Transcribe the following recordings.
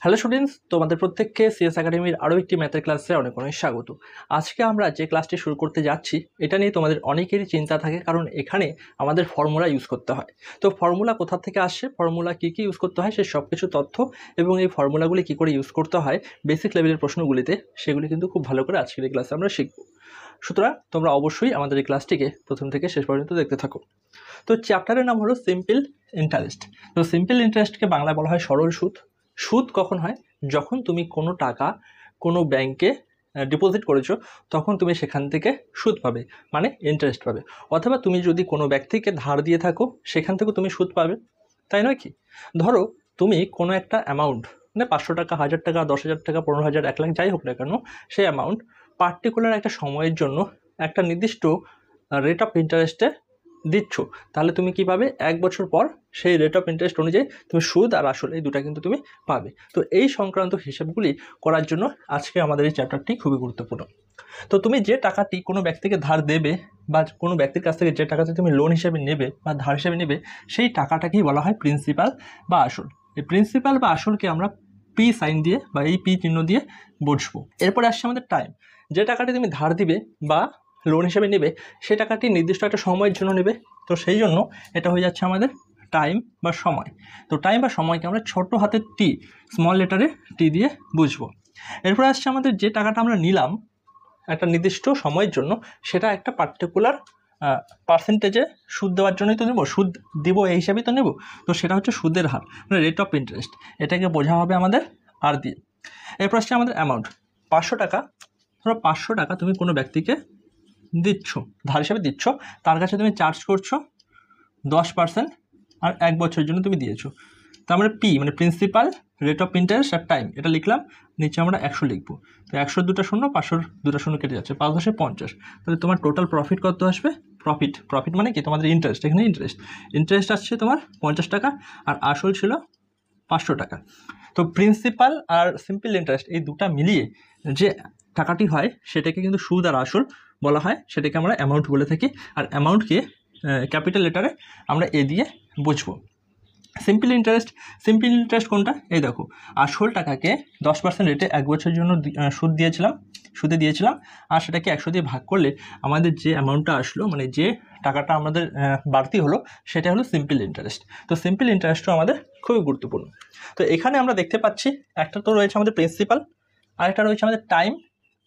Hello students, তোমাদের প্রত্যেককে CS একাডেমির আরও একটি ম্যাথের ক্লাসে অনেক অনেক স্বাগত। আজকে আমরা যে ক্লাসটি শুরু করতে যাচ্ছি এটা নিয়ে তোমাদের অনেকেরই চিন্তা থাকে, কারণ এখানে আমাদের ফর্মুলা ইউজ করতে হয়। তো ফর্মুলা কোথা থেকে আসছে, ফর্মুলা কী কী ইউজ করতে হয়, সে সব কিছু তথ্য এবং এই ফর্মুলাগুলি কী করে ইউজ করতে হয় বেসিক লেভেলের প্রশ্নগুলিতে, সেগুলি কিন্তু খুব ভালো করে আজকের এই ক্লাসে আমরা শিখব। সুতরাং তোমরা অবশ্যই আমাদের এই ক্লাসটিকে প্রথম থেকে শেষ পর্যন্ত দেখতে থাকো। তো চ্যাপ্টারের নাম হলো সিম্পল ইন্টারেস্ট। তো সিম্পল ইন্টারেস্টকে বাংলায় বলা হয় সরল সুদ। সুদ কখন হয়? যখন তুমি কোনো টাকা কোনো ব্যাংকে ডিপোজিট করেছো, তখন তুমি সেখান থেকে সুদ পাবে, মানে ইন্টারেস্ট পাবে। অথবা তুমি যদি কোনো ব্যক্তিকে ধার দিয়ে থাকো, সেখান থেকেও তুমি সুদ পাবে, তাই নয় কি? ধরো তুমি কোনো একটা অ্যামাউন্ট, মানে 500 টাকা, 1000 টাকা, 10,000 টাকা, 15,000, 1 লাখ, যাই হোক না কেন, সেই অ্যামাউন্ট পার্টিকুলার একটা সময়ের জন্য একটা নির্দিষ্ট রেট অফ ইন্টারেস্টে দিচ্ছ, তাহলে তুমি কী পাবে? 1 বছর পর সেই রেট অফ ইন্টারেস্ট অনুযায়ী তুমি সুদ আর আসল এই দুটা কিন্তু তুমি পাবে। তো এই সংক্রান্ত হিসাবগুলি করার জন্য আজকে আমাদের এই চ্যাপ্টারটি খুবই গুরুত্বপূর্ণ। তো তুমি যে টাকাটি কোনো ব্যক্তিকে ধার দেবে বা কোনো ব্যক্তির কাছ থেকে যে টাকাটি তুমি লোন হিসেবে নেবে বা ধার হিসেবে নেবে, সেই টাকাটাকেই বলা হয় প্রিন্সিপাল বা আসল। এই প্রিন্সিপাল বা আসলকে আমরা পি সাইন দিয়ে বা এই পি চিহ্ন দিয়ে বুঝবো। এরপরে আসছে আমাদের টাইম। যে টাকাটি তুমি ধার দিবে বা লোন হিসেবে নেবে, সে টাকাটি নির্দিষ্ট একটা সময়ের জন্য নেবে, তো সেই জন্য এটা হয়ে যাচ্ছে আমাদের টাইম বা সময়। তো টাইম বা সময়কে আমরা ছোটো হাতের টি, স্মল লেটারে টি দিয়ে বুঝবো। এরপর আসছে আমাদের যে টাকাটা আমরা নিলাম একটা নির্দিষ্ট সময়ের জন্য, সেটা একটা পার্টিকুলার পার্সেন্টেজে সুদ দেওয়ার জন্যই তো নেব, সুদ দিব এই হিসাবেই তো নেব। তো সেটা হচ্ছে সুদের হার, মানে রেট অফ ইন্টারেস্ট। এটাকে বোঝা হবে আমাদের আর দিয়ে। এরপর আসছে আমাদের অ্যামাউন্ট। 500 টাকা, ধরো 500 টাকা তুমি কোনো ব্যক্তিকে দিচ্ছ, ধার হিসাবে দিচ্ছ, তার কাছে তুমি চার্জ করছো 10% আর 1 বছরের জন্য তুমি দিয়েছো। তো আমরা পি মানে প্রিন্সিপাল, রেট অফ ইন্টারেস্ট আর টাইম এটা লিখলাম, নিচে আমরা 100 লিখবো। তো 100 দুটো শূন্য, 500 দুটো শূন্য কেটে যাচ্ছে, 5 10 50। তাহলে তোমার টোটাল প্রফিট কত আসবে? প্রফিট মানে কি? তোমাদের ইন্টারেস্ট, এখানে ইন্টারেস্ট আসছে তোমার 50 টাকা আর আসল ছিল 500 টাকা। তো প্রিন্সিপাল আর সিম্পল ইন্টারেস্ট এই দুটা মিলিয়ে যে টাকাটি হয় সেটাকে কিন্তু সুদ আর আসল বলা হয়, সেটাকে আমরা অ্যামাউন্ট বলে থাকি। আর অ্যামাউন্টকে ক্যাপিটাল লেটারে আমরা এ দিয়ে বুঝবো। সিম্পল ইন্টারেস্ট কোনটা? এই দেখো, আসল টাকাকে 10% রেটে 1 বছরের জন্য সুদে দিয়েছিলাম, আর সেটাকে 100 দিয়ে ভাগ করলে আমাদের যে অ্যামাউন্টটা আসলো, মানে যে টাকাটা আমাদের বাড়তি হলো, সেটা হলো সিম্পল ইন্টারেস্ট। তো সিম্পল ইন্টারেস্টও আমাদের খুবই গুরুত্বপূর্ণ। তো এখানে আমরা দেখতে পাচ্ছি একটা তো রয়েছে আমাদের প্রিন্সিপাল, আরেকটা রয়েছে আমাদের টাইম,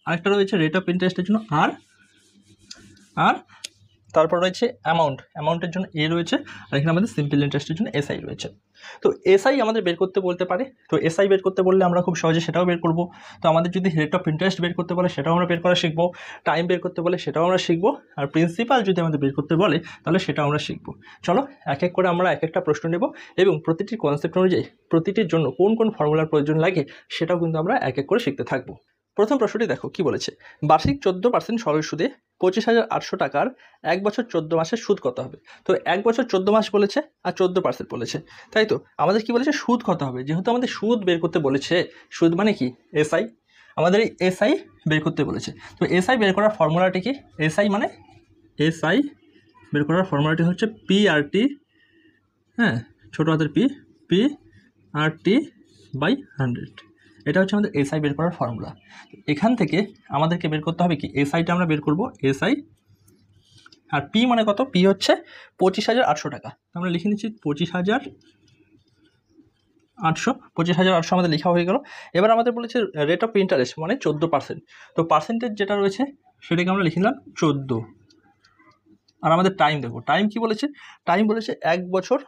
আরেকটা রয়েছে রেট অফ ইন্টারেস্টের জন্য আর তারপর রয়েছে অ্যামাউন্টের জন্য এ রয়েছে, আর এখানে আমাদের সিম্পল ইন্টারেস্টের জন্য এসআই রয়েছে। তো এসআই আমাদের বের করতে বলতে পারে, তো এসআই বের করতে বললে আমরা খুব সহজে সেটাও বের করব। তো আমাদের যদি রেট অফ ইন্টারেস্ট বের করতে বলে সেটাও আমরা বের করা শিখবো, টাইম বের করতে বলে সেটাও আমরা শিখবো, আর প্রিন্সিপাল যদি আমাদের বের করতে বলে তাহলে সেটাও আমরা শিখবো। চলো এক এক করে আমরা এক একটা প্রশ্ন নেব এবং প্রতিটি কনসেপ্ট অনুযায়ী প্রতিটির জন্য কোন কোন ফর্মুলার প্রয়োজন লাগে সেটাও কিন্তু আমরা এক এক করে শিখতে থাকবো। প্রথম প্রশ্নটি দেখো কি বলেছে, বার্ষিক 14% সরল সুদে 25,800 টাকার 1 বছর 14 মাসের সুদ কত হবে? তো 1 বছর 14 মাস বলেছে আর 14% বলেছে, তাই তো আমাদের কি বলেছে? সুদ কত হবে। যেহেতু আমাদের সুদ বের করতে বলেছে, সুদ মানে কি? এসআই। আমাদের এই এসআই বের করতে বলেছে। তো এসআই বের করার ফর্মুলাটি কি? এসআই বের করার ফর্মুলাটি হচ্ছে পি আর টি, হ্যাঁ, ছোটো হাতের পি আর টি বাই 100। এটা হচ্ছে আমাদের এসআই বের করার ফর্মুলা। এখান থেকে আমাদেরকে বের করতে হবে কি? এসআইটা আমরা বের করব এসআই, আর পি মানে কত? পি হচ্ছে 25,800 টাকা। আমরা লিখে নিচ্ছি 25,800 আমাদের লেখা হয়ে গেল। এবার আমাদের বলেছে রেট অফ ইন্টারেস্ট মানে 14%। তো পার্সেন্টেজ যেটা রয়েছে সেটাকে আমরা লিখে নিলাম 14। আর আমাদের টাইম দেখো, টাইম কি বলেছে? টাইম বলেছে 1 বছর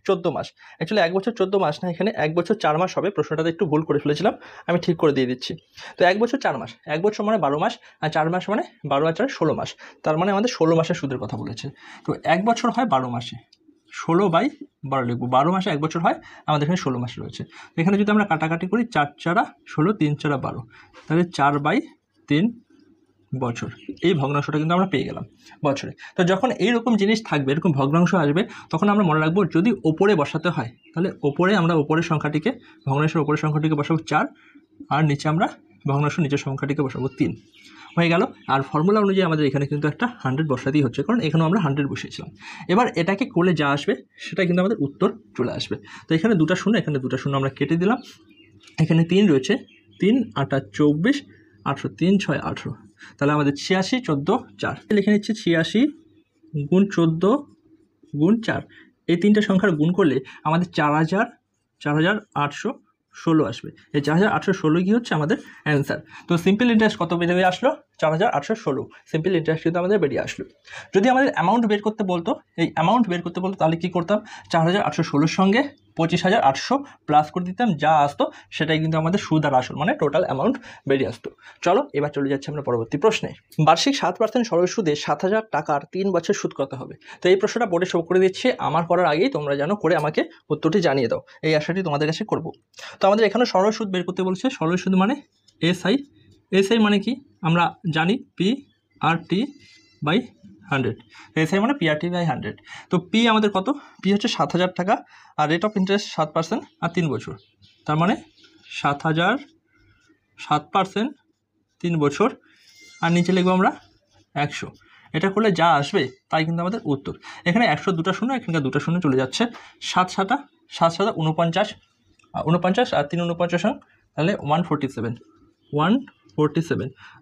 14 মাস। অ্যাকচুয়ালি 1 বছর 14 মাস না, এখানে 1 বছর 4 মাস হবে। প্রশ্নটাতে একটু ভুল করে ফেলেছিলাম, আমি ঠিক করে দিয়ে দিচ্ছি। তো 1 বছর 4 মাস, 1 বছর মানে 12 মাস, আর 4 মাস মানে 12 আর 4 16 মাস। তার মানে আমাদের 16 মাসের সুদের কথা বলেছে। তো 1 বছর হয় 12 মাসে, 16/12 লিখবো। 12 মাসে 1 বছর হয়, আমাদের এখানে 16 মাস রয়েছে। এখানে যদি আমরা কাটাকাটি করি, 4 4 16, 3 4 12, তাহলে 4/3 বছর। এই ভগ্নাংশটা কিন্তু আমরা পেয়ে গেলাম বছরে। তো যখন এইরকম জিনিস থাকবে, এরকম ভগ্নাংশ আসবে, তখন আমরা মনে রাখবো যদি ওপরে বসাতে হয় তাহলে আমরা ওপরের সংখ্যাটিকে, ভগ্নাংশের ওপরের সংখ্যাটিকে বসাবো 4, আর নিচে আমরা ভগ্নাংশ নিচের সংখ্যাটিকে বসাবো 3। হয়ে গেল। আর ফর্মুলা অনুযায়ী আমাদের এখানে কিন্তু একটা 100 বসাতেই হচ্ছে, কারণ এখানেও আমরা 100 বসিয়েছিলাম। এবার এটাকে করলে যা আসবে সেটা কিন্তু আমাদের উত্তর চলে আসবে। তো এখানে দুটা শূন্য, এখানে দুটা শূন্য আমরা কেটে দিলাম, এখানে 3 রয়েছে, 3 8 24 18, 3 6 18, তাহলে আমাদের 86 14 4 লিখে নিচ্ছি। 86 গুণ 14 গুণ 4, এই তিনটে সংখ্যার গুণ করলে আমাদের 4816 আসবে। এই 4816 কি হচ্ছে আমাদের অ্যান্সার। তো সিম্পল ইন্টারেস্ট কত বেরিয়ে আসলো? 4816 সিম্পল ইন্টারেস্ট কিন্তু আমাদের বেরিয়ে আসলো। যদি আমাদের অ্যামাউন্ট বের করতে বলতো, এই অ্যামাউন্ট বের করতে বলতো, তাহলে কী করতাম? 4816 সঙ্গে 25,800 প্লাস করে দিতাম, যা আসতো সেটাই কিন্তু আমাদের সুদ আর আসল মানে টোটাল অ্যামাউন্ট বেরিয়ে আসতো। চলো এবার চলে যাচ্ছি আমরা পরবর্তী প্রশ্নে। বার্ষিক 7% সরল সুদে 7,000 টাকার 3 বছর সুদ কত হবে? তো এই প্রশ্নটা বোর্ডে শো করে দিচ্ছি, আমার করার আগেই তোমরা জানো করে আমাকে উত্তরটি জানিয়ে দাও, এই আশাটি তোমাদের কাছে করব। তো আমাদের এখানে সরল সুদ বের করতে বলছে। সরল সুদ মানে এসআই মানে কি আমরা জানি, PRT/100। এসআই মানে PRT/100। তো পি আমাদের কত? পি হচ্ছে 7,000 টাকা, আর রেট অফ ইন্টারেস্ট 7% আর 3 বছর, তার মানে 7,000 7% 3 বছর, আর নিচে লিখবো আমরা 100। এটা করলে যা আসবে তাই কিন্তু আমাদের উত্তর। এখানে 100 দুটো শূন্য, এখানকার দুটো শূন্য চলে যাচ্ছে। 7 7 49, আর 3 49, তাহলে 147,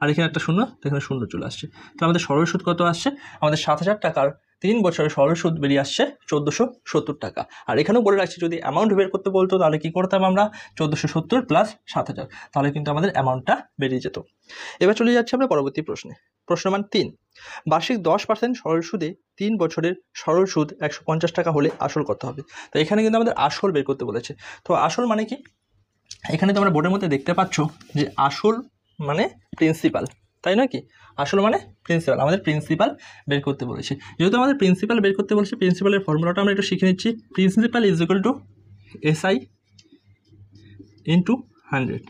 আর এখানে একটা শূন্য, এখানে শূন্য চলে আসছে। তো আমাদের সরল সুদ কত আসছে? আমাদের 7,000 টাকার 3 বছরের সরল সুদ বেরিয়ে আসছে 1470 টাকা। আর এখানেও বলে রাখছি, যদি অ্যামাউন্ট বের করতে বলতো তাহলে কী করতাম আমরা? 1470 প্লাস 7,000, তাহলে কিন্তু আমাদের অ্যামাউন্টটা বেরিয়ে যেত। এবার চলে যাচ্ছে আমরা পরবর্তী প্রশ্নে। প্রশ্ন মান 3, বার্ষিক 10% সরল সুদে 3 বছরের সরল সুদ 150 টাকা হলে আসল কত হবে? তো এখানে কিন্তু আমাদের আসল বের করতে বলেছে। তো আসল মানে কি? এখানে তোমরা বোর্ডের মধ্যে দেখতে পাচ্ছ যে আসল মানে প্রিন্সিপাল, তাই নয় কি? আসল মানে প্রিন্সিপাল, আমাদের প্রিন্সিপাল বের করতে বলেছে। যেহেতু আমাদের প্রিন্সিপাল বের করতে বলেছে, প্রিন্সিপালের ফর্মুলাটা আমরা একটু শিখে নিচ্ছি। Principal is equal to SI into 100।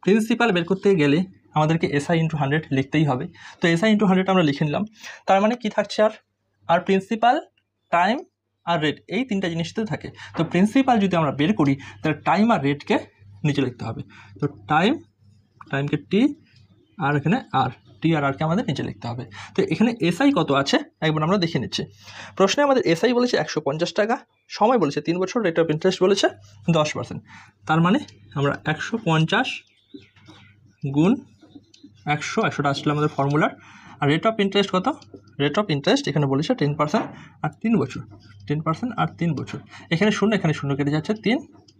Principal বের করতে গেলে আমাদেরকে এসআই ইন্টু 100 লিখতেই হবে। তো এসআই ইন্টু 100 আমরা লিখে নিলাম। তার মানে কি থাকছে? আর প্রিন্সিপাল, টাইম আর রেট, এই তিনটা জিনিসতে থাকে। তো প্রিন্সিপাল যদি আমরা বের করি তাহলে টাইম আর রেটকে নিচে লিখতে হবে। তো টাইমকে টি, আর এখানে আর টি আর আরকে আমাদের নিচে লিখতে হবে। তো এখানে এসআই কত আছে একবার আমরা দেখে নিচ্ছি। প্রশ্নে আমাদের এসআই বলেছে 150 টাকা, সময় বলেছে 3 বছর, রেট অফ ইন্টারেস্ট বলেছে 10%। তার মানে আমরা 150 গুণ 100টা আসলে আমাদের ফর্মুলার। আর রেট অফ ইন্টারেস্ট কত? রেট অফ ইন্টারেস্ট এখানে বলেছে 10% আর 3 বছর, 10% আর 3 বছর। এখানে শূন্য, এখানে শূন্য কেটে যাচ্ছে, 3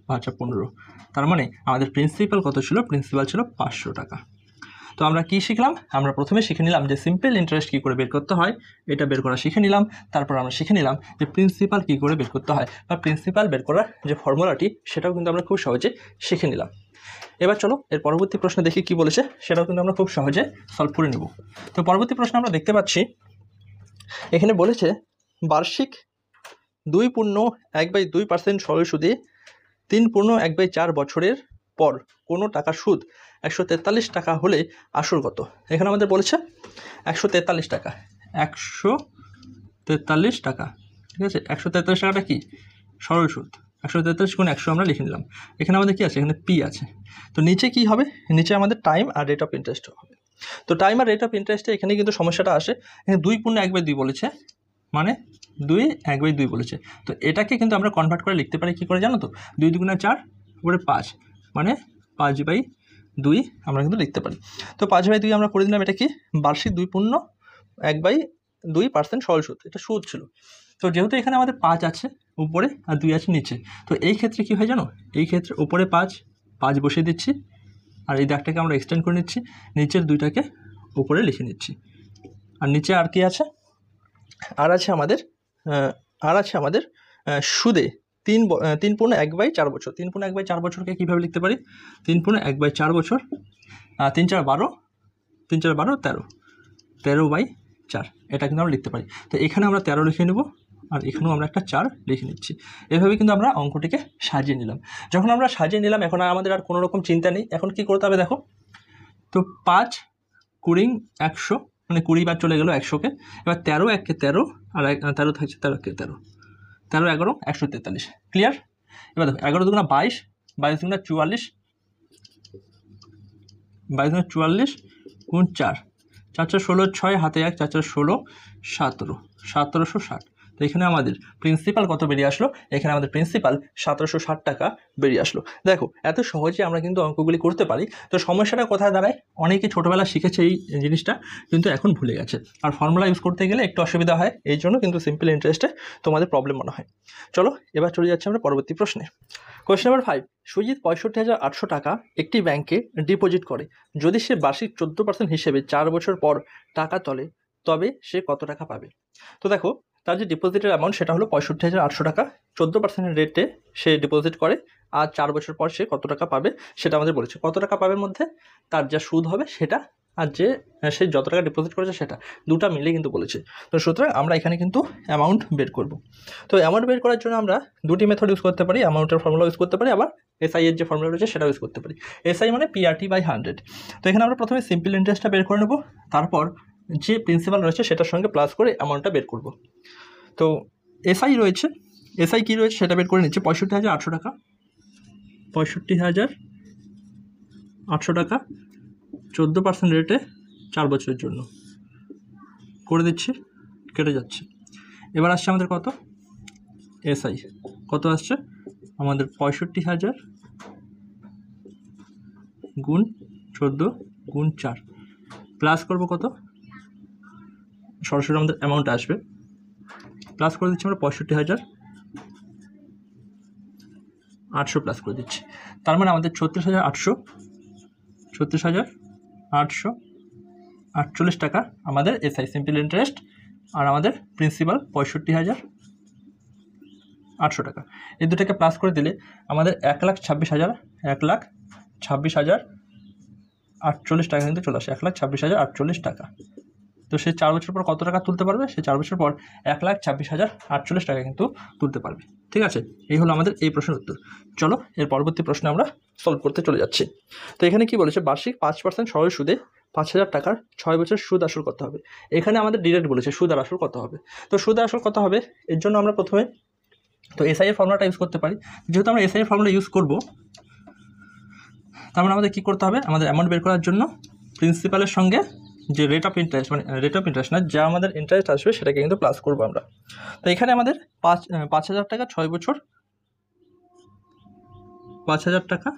5 15। তার মানে আমাদের প্রিন্সিপাল কত ছিল? প্রিন্সিপাল ছিল 500 টাকা। তো আমরা কি শিখলাম? আমরা প্রথমে শিখে নিলাম যে সিম্পল ইন্টারেস্ট কী করে বের করতে হয়, এটা বের করা শিখে নিলাম। তারপর আমরা শিখে নিলাম যে প্রিন্সিপাল কী করে বের করতে হয়, বা প্রিন্সিপাল বের করার যে ফর্মুলাটি সেটাও কিন্তু আমরা খুব সহজে শিখে নিলাম। এবার চলো এর পরবর্তী প্রশ্ন দেখি কি বলেছে, সেটাও কিন্তু আমরা খুব সহজে সলভ করে নেব। তো পরবর্তী প্রশ্ন আমরা দেখতে পাচ্ছি এখানে বলেছে বার্ষিক 2.1/2% সরল সুদে 3.1/4 বছরের পর কোনো টাকা সুদ 143 টাকা হলে আসল কত? এখানে আমাদের বলেছে 143 টাকা, 143 টাকা, ঠিক আছে। 143 টাকাটা কি? সরল সুদ। 143 গুণ 100 আমরা লিখে নিলাম। এখানে আমাদের কি আছে? এখানে পি আছে। তো নিচে কি হবে? নিচে আমাদের টাইম আর রেট অফ ইন্টারেস্ট হবে। তো টাইম আর রেট অফ ইন্টারেস্টে এখানে কিন্তু সমস্যাটা আসে। এখানে 2.1/2 বলেছে, মানে 2/1/2 বলেছে। তো এটাকে কিন্তু আমরা কনভার্ট করে লিখতে পারি কী করে জানো তো? 2 2 4 উপরে 5, মানে 5/2 আমরা কিন্তু লিখতে পারি। তো 5/2 আমরা করে দিলাম। এটা কি? বার্ষিক 2.1/2% সরল সুদ, এটা সুদ ছিল। তো যেহেতু এখানে আমাদের 5 আছে উপরে আর 2 আছে নিচে, তো এই ক্ষেত্রে কী হয় জানো? এই ক্ষেত্রে উপরে 5 বসিয়ে দিচ্ছি, আর এই দাগটাকে আমরা এক্সটেন্ড করে নিচ্ছি, নিচের 2টাকে উপরে লিখে নিচ্ছি। আর নিচে আর কি আছে? আর আছে আমাদের সুদে 3.1/4 বছর। 3.1/4 বছরকে কীভাবে লিখতে পারি? 3.1/4 বছর, 3 4 12, 3 4 12 13, 13/4, এটা কিন্তু আমরা লিখতে পারি। তো এখানে আমরা 13 লিখে নেব, আর এখানেও আমরা একটা 4 লিখে নিচ্ছি। এভাবে কিন্তু আমরা অঙ্কটিকে সাজিয়ে নিলাম। যখন আমরা সাজিয়ে নিলাম, এখন আমাদের আর কোনো রকম চিন্তা নেই। এখন কি করতে হবে দেখো তো, 5 20 100, মানে 20 বার চলে গেল 100কে। এবার 13 1 13, আর 13 থাকছে, 13 1 13, 13 11 143। ক্লিয়ার? এবার দেখো 11 2 22, 22 2 44, 22 2 44 গুণ 4, 4 4 16, 6 হাতে 1, 4 4 16, 17, 1760। তো এখানে আমাদের প্রিন্সিপাল কত বেরিয়ে আসলো, এখানে আমাদের প্রিন্সিপাল 1760 টাকা বেরিয়ে আসলো। দেখো এত সহজে আমরা কিন্তু অঙ্কগুলি করতে পারি। তো সমস্যাটা কোথায় দাঁড়ায়, অনেকে ছোটোবেলা শিখেছে এই জিনিসটা কিন্তু এখন ভুলে গেছে, আর ফর্মুলা ইউজ করতে গেলে একটু অসুবিধা হয়, এই জন্য কিন্তু সিম্পল ইন্টারেস্টে তোমাদের প্রবলেম মনে হয়। চলো এবার চলে যাচ্ছে আমরা পরবর্তী প্রশ্নে। কোয়েশ্চেন নাম্বার 5, সুজিত 65,800 টাকা একটি ব্যাংকে ডিপোজিট করে। যদি সে বার্ষিক 14% হিসেবে 4 বছর পর টাকা তোলে তবে সে কত টাকা পাবে? তো দেখো তার যে ডিপোজিটের অ্যামাউন্ট সেটা হলো 65,800 টাকা, 14% রেটে সে ডিপোজিট করে, আর 4 বছর পর সে কত টাকা পাবে সেটা আমাদের বলেছে। কত টাকা পাবে মধ্যে তার যা সুদ হবে সেটা, আর যে সে যত টাকা ডিপোজিট করেছে সেটা, দুটা মিলে কিন্তু বলেছে। তো সুতরাং আমরা এখানে কিন্তু অ্যামাউন্ট বের করব। তো অ্যামাউন্ট বের করার জন্য আমরা দুটি মেথড ইউজ করতে পারি, অ্যামাউন্টের ফর্মুলা ইউজ করতে পারি, আবার এসআই এর যে ফর্মুলা রয়েছে সেটা ইউজ করতে পারি। এসআই মানে PRT/100। তো এখানে আমরা প্রথমে সিম্পল ইন্টারেস্টটা বের করে নেব, তারপর যে প্রিন্সিপাল রয়েছে সেটার সঙ্গে প্লাস করে অ্যামাউন্টটা বের করব। তো এসআই রয়েছে, এসআই কী রয়েছে সেটা বের করে নিচ্ছে। 65,800 টাকা, 65,800 টাকা 14% রেটে 4 বছরের জন্য করে দিচ্ছি, কেটে যাচ্ছে। এবার আসছে আমাদের কত, এসআই কত আসছে আমাদের 65,000 গুণ 14 গুণ 4, প্লাস করবো কত, সরাসরি আমাদের অ্যামাউন্ট আসবে, প্লাস করে দিচ্ছি আমরা 65,800 প্লাস করে দিচ্ছি। তার মানে আমাদের 36,848 টাকা আমাদের এসআই সিম্পল ইন্টারেস্ট, আর আমাদের প্রিন্সিপাল 65,800 টাকা। এই দুটাকে প্লাস করে দিলে আমাদের 1,26,048 টাকা কিন্তু চলে আসে, 1,26,048 টাকা। তো সে 4 বছর পর কত টাকা তুলতে পারবে, সে 4 বছর পর 1,26,048 টাকা কিন্তু তুলতে পারবে। ঠিক আছে, এই হলো আমাদের এই প্রশ্নের উত্তর। চলো এর পরবর্তী প্রশ্নে আমরা সলভ করতে চলে যাচ্ছি। তো এখানে কি বলেছে, বার্ষিক 5% সরল সুদে 5,000 টাকার 6 বছর সুদ আসল কত হবে? এখানে আমাদের ডিরেক্ট বলেছে সুদ আর আসল কত হবে। তো সুদ আর আসল কত হবে এর জন্য আমরা প্রথমে তো এসআই এর ফর্মুলাটা ইউজ করতে পারি। যেহেতু আমরা এসআই এর ফর্মুলা ইউজ করব, তার মানে আমাদের কী করতে হবে, আমাদের অ্যামাউন্ট বের করার জন্য প্রিন্সিপালের সঙ্গে যে রেট অফ ইন্টারেস্ট, মানে রেট অফ ইন্টারেস্ট না, যা আমাদের ইন্টারেস্ট আসবে সেটাকে কিন্তু প্লাস করবো আমরা। তো এখানে আমাদের 5,000 টাকা 6 বছর, 5,000 টাকা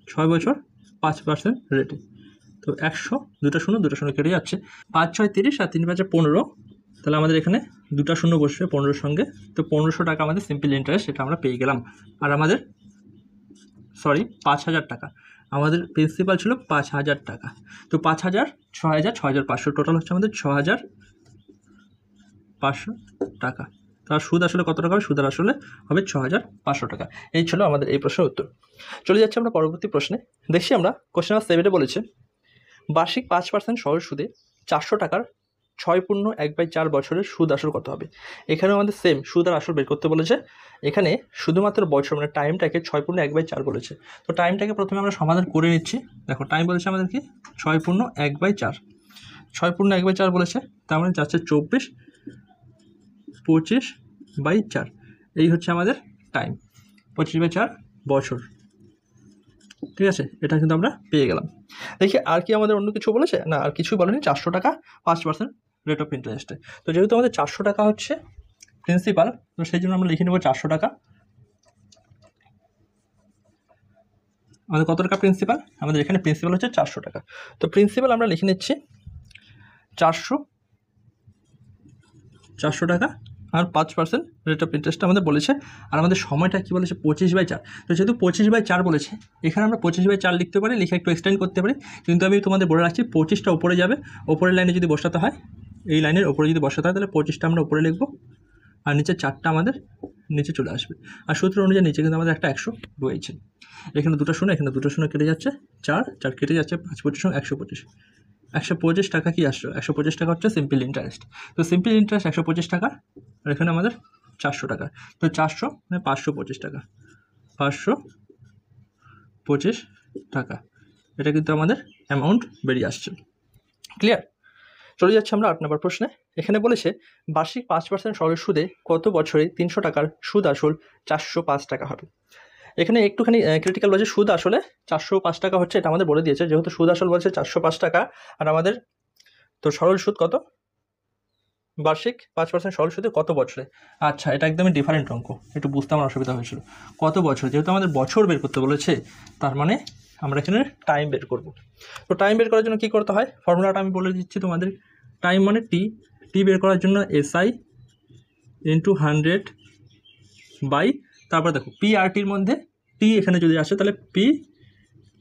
6 বছর 5% রেটে। তো 100, দুটো শূন্য কেটে যাচ্ছে, 5 6 30 আর 3 5 15, তাহলে আমাদের এখানে দুটো শূন্য বসবে 15 সঙ্গে। তো 1500 টাকা আমাদের সিম্পল ইন্টারেস্ট, সেটা আমরা পেয়ে গেলাম। আর আমাদের 5,000 টাকা, আমাদের প্রিন্সিপাল ছিল 5,000 টাকা। তো 5,000 6,000 6,500, টোটাল হচ্ছে আমাদের 6,500 টাকা। তার সুদ আসলে কত টাকা হবে, সুদ আসলে হবে 6,500 টাকা। এই ছিল আমাদের এই প্রশ্নের উত্তর। চলে যাচ্ছে আমরা পরবর্তী প্রশ্নে। দেখছি আমরা কোশ্চেন নাম্বার 7-এ বলেছে বার্ষিক 5% সরল সুদে 400 টাকার 6/1/4 বছরের সুদ আসল কত হবে? এখানেও আমাদের সেম সুদ আর আসল বের করতে বলেছে। এখানে শুধুমাত্র বছর মানে টাইমটাকে 6/1/4 বলেছে। তো টাইমটাকে প্রথমে আমরা সমাধান করে নিচ্ছি। দেখো টাইম বলেছে আমাদের কি 6/1/4, 6/1/4 বলেছে, তার মানে যাচ্ছে 24, 25/4, এই হচ্ছে আমাদের টাইম, 25/4 বছর। ঠিক আছে, এটা কিন্তু আমরা পেয়ে গেলাম। দেখি আর কি আমাদের অন্য কিছু বলেছে না, আর কিছুই বলেনি। 400 টাকা 5% রেট অফ ইন্টারেস্টে। তো যেহেতু আমাদের 400 টাকা হচ্ছে প্রিন্সিপাল, তো সেই জন্য আমরা লিখে নেব 400 টাকা। আমাদের কত টাকা প্রিন্সিপাল, আমাদের এখানে প্রিন্সিপাল হচ্ছে 400 টাকা। তো প্রিন্সিপাল আমরা লিখে নিচ্ছি 400 টাকা, আর 5% রেট অফ ইন্টারেস্ট আমাদের বলেছে। আর আমাদের সময়টা কী বলেছে 25/4। তো যেহেতু 25/4 বলেছে, এখানে আমরা 25/4 লিখতে পারি, লিখে একটু এক্সটেন্ড করতে পারি। কিন্তু আমি তোমাদের বলে রাখছি 25টা উপরে যাবে, ওপরের লাইনে যদি বসাতে হয়, এই লাইনের ওপরে যদি বসাতে হয় তাহলে 25টা আমরা উপরে লিখবো, আর নিচে 4টা আমাদের নিচে চলে আসবে। আর সূত্র অনুযায়ী নিচে কিন্তু আমাদের একটা 100 রয়েছে। এখানে দুটো শূন্য, এখানে দুটো শূন্য কেটে যাচ্ছে, 4 কেটে যাচ্ছে, 5 25 125, 125 টাকা কি আসলো, 125 টাকা হচ্ছে সিম্পল ইন্টারেস্ট। তো সিম্পল ইন্টারেস্ট 125 টাকা, আর এখানে আমাদের 400 টাকা। তো 400 মানে 525 টাকা, 525 টাকা, এটা কিন্তু আমাদের অ্যামাউন্ট বেরিয়ে আসছে। ক্লিয়ার? চলে যাচ্ছে আমরা 8 নম্বর প্রশ্নে। এখানে বলেছে বার্ষিক 5% সরল সুদে কত বছরে 300 টাকার সুদ আসল 405 টাকা হবে? এখানে একটুখানি ক্রিটিক্যাল বলছে, সুদ আসলে 405 টাকা হচ্ছে, এটা আমাদের বলে দিয়েছে। যেহেতু সুদ আসল বলছে 405 টাকা, আর আমাদের তো সরল সুদ কত বার্ষিক 5% সরল সুদে কত বছরে? আচ্ছা, এটা একদমই ডিফারেন্ট অঙ্ক, একটু বুঝতে আমার অসুবিধা হয়েছিল। কত বছর, যেহেতু আমাদের বছর বের করতে বলেছে, তার মানে আমরা এখানে টাইম বের করব। তো টাইম বের করার জন্য কী করতে হয়, ফর্মুলাটা আমি বলে দিচ্ছি তোমাদের। টাইম মানে টি বের করার জন্য SI ইন্টু 100 বাই, তারপর দেখো পি আর টির মধ্যে টি এখানে যদি আসে তাহলে পি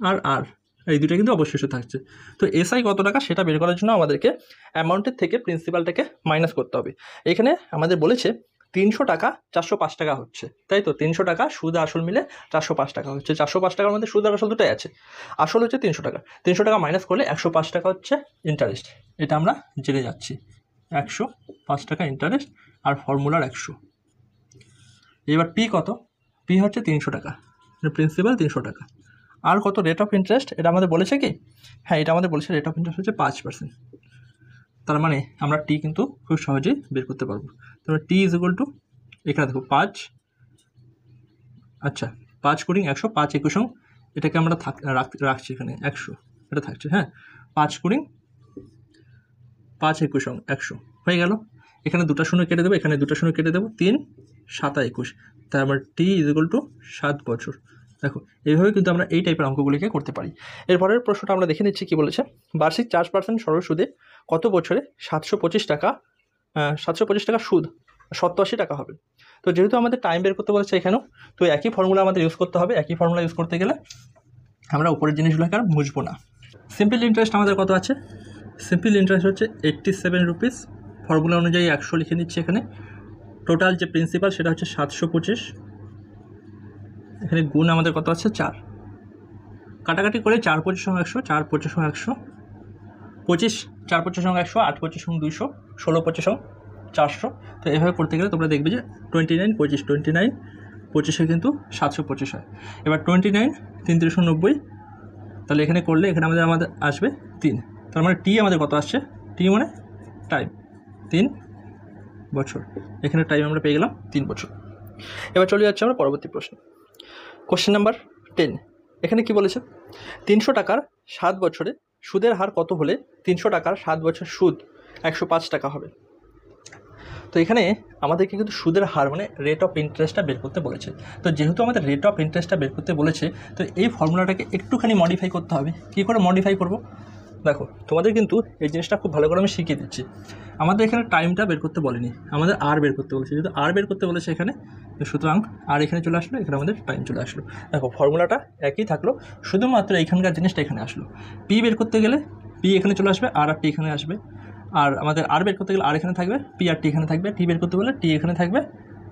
আর আর এই দুটো কিন্তু অবশ্যই থাকছে। তো SI কত টাকা সেটা বের করার জন্য আমাদেরকে অ্যামাউন্টের থেকে প্রিন্সিপালটাকে মাইনাস করতে হবে। এখানে আমাদের বলেছে 300 টাকা 405 টাকা হচ্ছে, তাই তো 300 টাকা সুদ আসল মিলে 405 টাকা হচ্ছে। 405 টাকার মধ্যে সুদ আর আসল দুটোই আছে, আসল হচ্ছে 300 টাকা। 300 টাকা মাইনাস করলে 105 টাকা হচ্ছে ইন্টারেস্ট, এটা আমরা জেনে যাচ্ছি। 105 টাকা ইন্টারেস্ট আর ফর্মুলার 100। এবার পি কত, পি হচ্ছে 300 টাকা, প্রিন্সিপাল 300 টাকা। আর কত রেট অফ ইন্টারেস্ট, এটা আমাদের বলেছে কি, হ্যাঁ এটা আমাদের বলেছে রেট অফ ইন্টারেস্ট হচ্ছে 5%। তার মানে আমরা টি কিন্তু খুব সহজেই বের করতে পারবো। তারপরে টি ইজ ইকুয়াল টু, এখানে দেখো 5, আচ্ছা 5 × 100, 5 21, এটাকে আমরা রাখছি এখানে 100, এটা থাকছে, হ্যাঁ 5 × 5 21 100 হয়ে গেল। এখানে দুটো শূন্য কেটে দেবো, এখানে দুটো শূন্য কেটে দেবো, 3 7 21, তার মানে টি ইজ ইকুয়াল টু 7 বছর। দেখো এইভাবে কিন্তু আমরা এই টাইপের অঙ্কগুলিকে করতে পারি। এরপরের প্রশ্নটা আমরা দেখে নিচ্ছি কী বলেছে। বার্ষিক 4% সরল সুদে কত বছরে 725 টাকা সুদ 87 টাকা হবে? তো যেহেতু আমাদের টাইম বের করতে বলেছে এখানেও, তো একই ফর্মুলা আমাদের ইউজ করতে হবে। একই ফর্মুলা ইউজ করতে গেলে আমরা উপরের জিনিসগুলোকে আর বুঝবো না। সিম্পল ইন্টারেস্ট আমাদের কত আছে, সিম্পল ইন্টারেস্ট হচ্ছে 87 রুপিস, ফর্মুলা অনুযায়ী 100 লিখে নিচ্ছি এখানে। টোটাল যে প্রিন্সিপাল সেটা হচ্ছে 725, এখানে গুণ আমাদের কত আছে 4, কাটাকাটি করে 4 × 25 = 100, 4 × 25 = 100, 25 4 × 25 = 100, 8 × 25 = 200, 16 × 25 = 400। তো এভাবে করতে গেলে তোমরা দেখবে যে 29 25 25 কিন্তু 725 হয়। এবার 29 3 × 90, তাহলে এখানে করলে এখানে আমাদের আসবে 3, তার মানে টি আমাদের কত আসছে, টি মানে টাইম 3 বছর। এখানে টাইম আমরা পেয়ে গেলাম 3 বছর। এবার চলে যাচ্ছে আমরা পরবর্তী প্রশ্ন, কোশ্চেন নাম্বার 10। এখানে কি বলেছে, 300 টাকার 7 বছরে সুদের হার কত হলে 300 টাকার 7 বছর সুদ 105 টাকা হবে? তো এখানে আমাদেরকে কিন্তু সুদের হার মানে রেট অফ ইন্টারেস্টটা বের করতে বলেছে। তো যেহেতু আমাদের রেট অফ ইন্টারেস্টটা বের করতে বলেছে, তো এই ফর্মুলাটাকে একটুখানি মডিফাই করতে হবে। কী করে মডিফাই করব, দেখো তোমাদের কিন্তু এই জিনিসটা খুব ভালো করে আমি শিখিয়ে দিচ্ছি। আমাদের এখানে টাইমটা বের করতে বলেনি, আমাদের আর বের করতে বলেছে। যেহেতু আর বের করতে বলেছে এখানে, সুতরাং আর এখানে চলে আসলো, এখানে আমাদের টাইম চলে আসলো। দেখো ফর্মুলাটা একই থাকলো, শুধুমাত্র এইখানকার জিনিসটা এখানে আসলো। পি বের করতে গেলে পি এখানে চলে আসবে, আর টি এখানে আসবে। আর আমাদের আর বের করতে গেলে আর এখানে থাকবে, পি আর টি এখানে থাকবে। টি বের করতে গেলে টি এখানে থাকবে,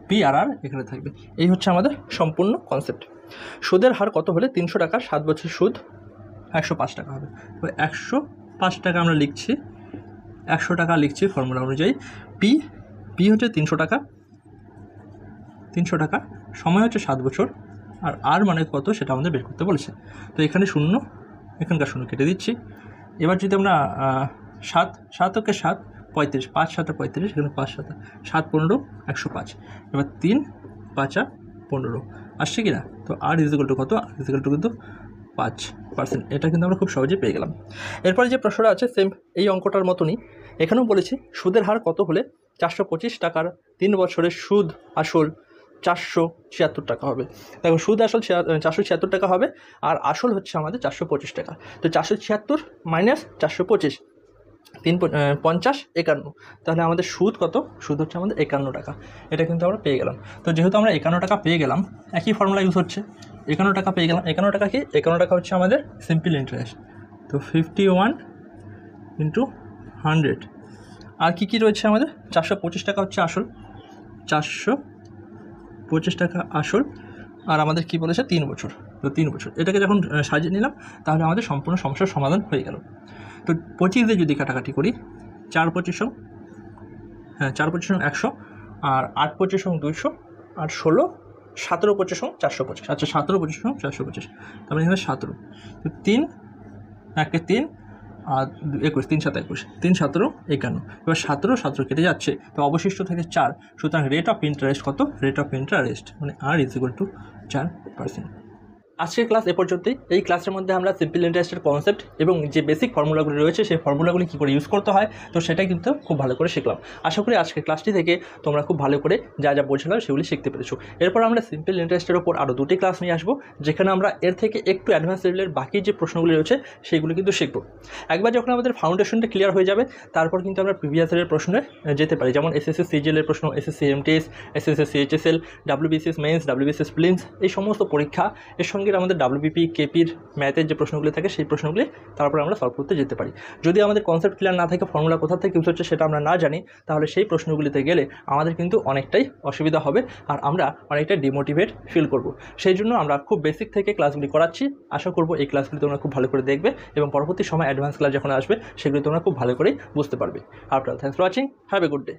পি আর আর এখানে থাকবে। এই হচ্ছে আমাদের সম্পূর্ণ কনসেপ্ট। সুদের হার কত হলে 300 টাকার 7 বছর সুদ 105 টাকা হবে? তো 105 টাকা আমরা লিখছি, 100 টাকা লিখছি ফর্মুলা অনুযায়ী। পি হচ্ছে 300 টাকা, 300 টাকা, সময় হচ্ছে 7 বছর, আর আর মানে কত সেটা আমাদের বের করতে বলেছে। তো এখানে শূন্য, এখানকার শূন্য কেটে দিচ্ছি। এবার যদি আমরা 7 7 × 7 35, 5 × 7 = 35, এখানে 5 × 7 7 15 105। এবার 3 5 15 আসছে কি না? তো আর ইজ ইকুয়াল টু কত, আর ইজ ইকুয়াল টু কিন্তু 5%। এটা কিন্তু আমরা খুব সহজেই পেয়ে গেলাম। এরপরে যে প্রশ্নটা আছে সেম এই অঙ্কটার মতনই, এখানেও বলেছি সুদের হার কত হলে 425 টাকার 3 বছরের সুদ আসল 476 টাকা হবে? দেখো সুদ আসল 476 টাকা হবে, আর আসল হচ্ছে আমাদের 425 টাকা। তো 476 মাইনাস 425, 3 50 51, তাহলে আমাদের সুদ কত, সুদ হচ্ছে আমাদের 51 টাকা। এটা কিন্তু আমরা পেয়ে গেলাম। তো যেহেতু আমরা 51 টাকা পেয়ে গেলাম, একই ফর্মুলা ইউজ হচ্ছে। 51 টাকা পেয়ে গেলাম, 51 টাকা কি, 51 টাকা হচ্ছে আমাদের সিম্পল ইন্টারেস্ট। তো 51 × 100, আর কী রয়েছে আমাদের, 425 টাকা হচ্ছে আসল, 425 টাকা আসল, আর আমাদের কি বলেছে 3 বছর। তো 3 বছর এটাকে যখন সাজিয়ে নিলাম, তাহলে আমাদের সম্পূর্ণ সমস্যার সমাধান হয়ে গেল। তো 25 দিয়ে যদি কাটাকাটি করি, 4 25 100, আর 8 25 200, আর 16 17 25 425। আচ্ছা 17 25 425, তারপরে এখানে 17। তো 3 1 3 আর 21, 3 7 21, 3 17 51। এবার 17 17 কেটে যাচ্ছে, তো অবশিষ্ট থাকে 4। সুতরাং রেট অফ ইন্টারেস্ট কত, রেট অফ ইন্টারেস্ট মানে আর ইজ ইকুয়াল টু 4%। আজকের ক্লাস এ পর্যন্তই। এই ক্লাসের মধ্যে আমরা সিম্পল ইন্টারেস্টের কনসেপ্ট এবং যে বেসিক ফর্মুলাগুলি রয়েছে সেই ফর্মুলাগুলি কী করে ইউজ করতে হয় তো সেটাই কিন্তু খুব ভালো করে শিখলাম। আশা করি আজকের ক্লাসটি থেকে তোমরা খুব ভালো করে যা যা বলছিলাম সেগুলি শিখতে পেরেছো। এরপর আমরা সিম্পল ইন্টারেস্টের ওপর আরও 2টি ক্লাস নিয়ে আসবো, যেখানে আমরা এর থেকে একটু অ্যাডভান্স লেভেলের বাকি যে প্রশ্নগুলি রয়েছে সেইগুলি কিন্তু শিখবো। একবার যখন আমাদের ফাউন্ডেশনটা ক্লিয়ার হয়ে যাবে তারপর কিন্তু আমরা প্রিভিয়াস ইয়ারের প্রশ্নে যেতে পারি, যেমন এসএসসি সিজিএলের প্রশ্ন, SSC MTS, SSC CHSL, WBCS men's, WBCS prelims, এই সমস্ত পরীক্ষা এর সঙ্গে আমাদের ডাব্লিউবিপি, কেপির ম্যাথের যে প্রশ্নগুলি থাকে সেই প্রশ্নগুলি তারপর আমরা সলভ করতে যেতে পারি। যদি আমাদের কনসেপ্ট ক্লিয়ার না থাকে, ফর্মুলা কোথা থেকে ইউজ হচ্ছে সেটা আমরা না জানি, তাহলে সেই প্রশ্নগুলিতে গেলে আমাদের কিন্তু অনেকটাই অসুবিধা হবে আর আমরা অনেকটা ডিমোটিভেট ফিল করব। সেই জন্য আমরা খুব বেসিক থেকে ক্লাসগুলি করাচ্ছি। আশা করব এই ক্লাসগুলি তোমরা খুব ভালো করে দেখবে এবং পরবর্তী সময় অ্যাডভান্স ক্লাস যখন আসবে সেগুলি তোমরা খুব ভালো করে বুঝতে পারবে। After thanks for watching, have a good day.